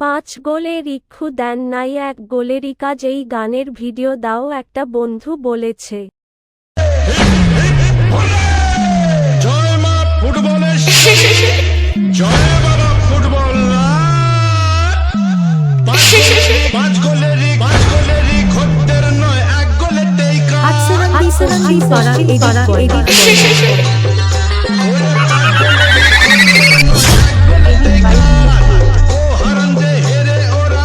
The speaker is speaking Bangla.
5 গোলের ইক্ষু দেন নাই 1 গোলেরই কাজ। এই গানের ভিডিও দাও একটা বন্ধু বলেছে। জয় মা ফুটবলের জয় বাবা ফুটবল। 5 গোলেরই খদ্দের নয়, 1 গোলেতেই কাজ। ও হারান্দে হেরে ওরা